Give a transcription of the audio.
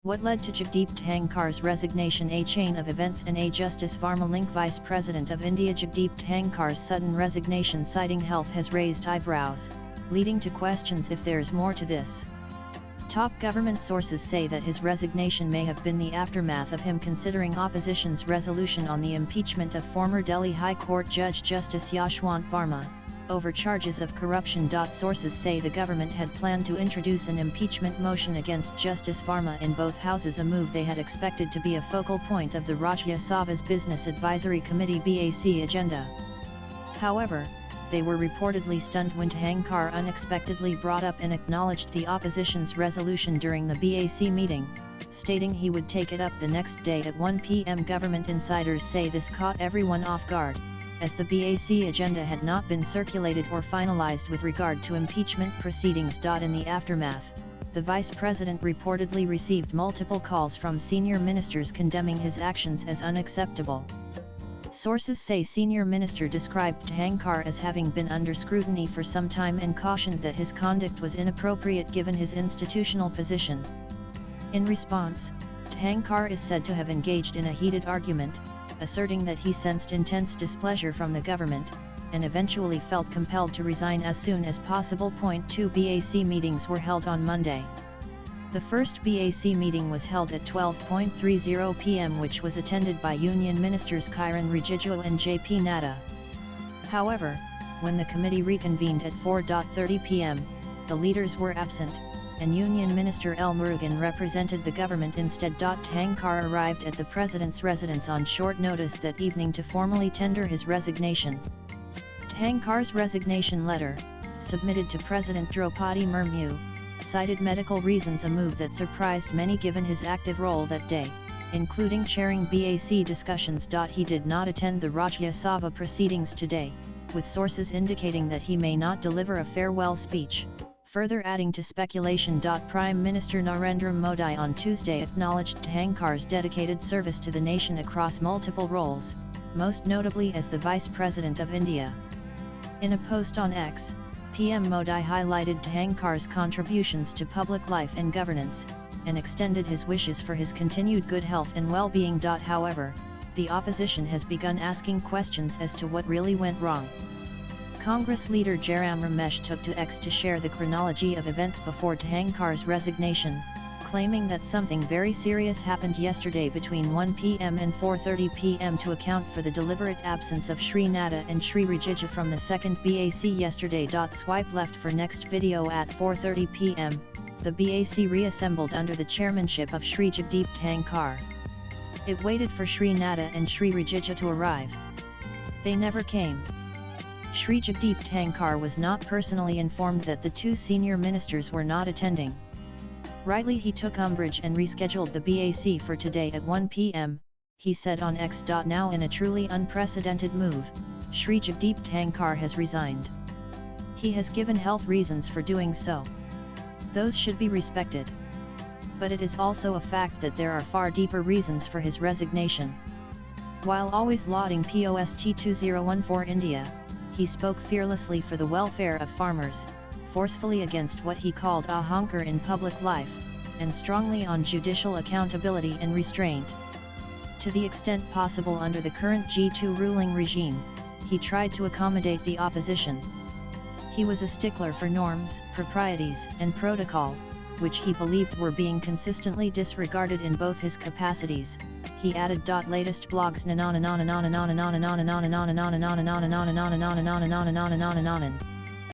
What led to Jagdeep Dhankhars' resignation? A chain of events and a Justice Varma link. Vice President of India Jagdeep Dhankhars' sudden resignation citing health has raised eyebrows, leading to questions if there's more to this. Top government sources say that his resignation may have been the aftermath of him considering opposition's resolution on the impeachment of former Delhi High Court Judge Justice Yashwant Varma, over charges of corruption. Sources say the government had planned to introduce an impeachment motion against Justice Varma in both houses, a move they had expected to be a focal point of the Rajya Sabha's Business Advisory Committee (BAC) agenda. However, they were reportedly stunned when Dhankhar unexpectedly brought up and acknowledged the opposition's resolution during the BAC meeting, stating he would take it up the next day at 1 p.m. Government insiders say this caught everyone off guard, as the BAC agenda had not been circulated or finalized with regard to impeachment proceedings. In the aftermath, the vice president reportedly received multiple calls from senior ministers condemning his actions as unacceptable. Sources say senior minister described Dhankhar as having been under scrutiny for some time and cautioned that his conduct was inappropriate given his institutional position. In response, Dhankhar is said to have engaged in a heated argument, asserting that he sensed intense displeasure from the government, and eventually felt compelled to resign as soon as possible. 2 BAC meetings were held on Monday. The first BAC meeting was held at 12:30 p.m. which was attended by Union Ministers Kiren Rijiju and JP Nadda. However, when the committee reconvened at 4:30 p.m., the leaders were absent, and Union Minister L. Murugan represented the government instead. Dhankhar arrived at the president's residence on short notice that evening to formally tender his resignation. Dhankhar's resignation letter, submitted to President Draupadi Murmu, cited medical reasons, a move that surprised many given his active role that day, including chairing BAC discussions. He did not attend the Rajya Sabha proceedings today, with sources indicating that he may not deliver a farewell speech, further adding to speculation. Prime Minister Narendra Modi on Tuesday acknowledged Dhankhar's dedicated service to the nation across multiple roles, most notably as the Vice President of India. In a post on X, PM Modi highlighted Dhankhar's contributions to public life and governance, and extended his wishes for his continued good health and well-being. However, the opposition has begun asking questions as to what really went wrong. Congress leader Jairam Ramesh took to X to share the chronology of events before Dhankhar's resignation, claiming that something very serious happened yesterday between 1 p.m. and 4:30 p.m. to account for the deliberate absence of Shri Nadda and Shri Rijiju from the second BAC yesterday. Swipe left for next video. At 4:30 p.m., the BAC reassembled under the chairmanship of Shri Jagdeep Dhankhar. It waited for Shri Nadda and Shri Rijiju to arrive. They never came. Shri Jagdeep Dhankhar was not personally informed that the two senior ministers were not attending. Rightly, he took umbrage and rescheduled the BAC for today at 1 p.m., he said on X. Now, in a truly unprecedented move, Shri Jagdeep Dhankhar has resigned. He has given health reasons for doing so. Those should be respected. But it is also a fact that there are far deeper reasons for his resignation. While always lauding post-2014 India, he spoke fearlessly for the welfare of farmers, forcefully against what he called ahankar in public life, and strongly on judicial accountability and restraint. To the extent possible under the current G2 ruling regime, he tried to accommodate the opposition. He was a stickler for norms, proprieties, and protocol, which he believed were being consistently disregarded in both his capacities, he added. Latest blogs.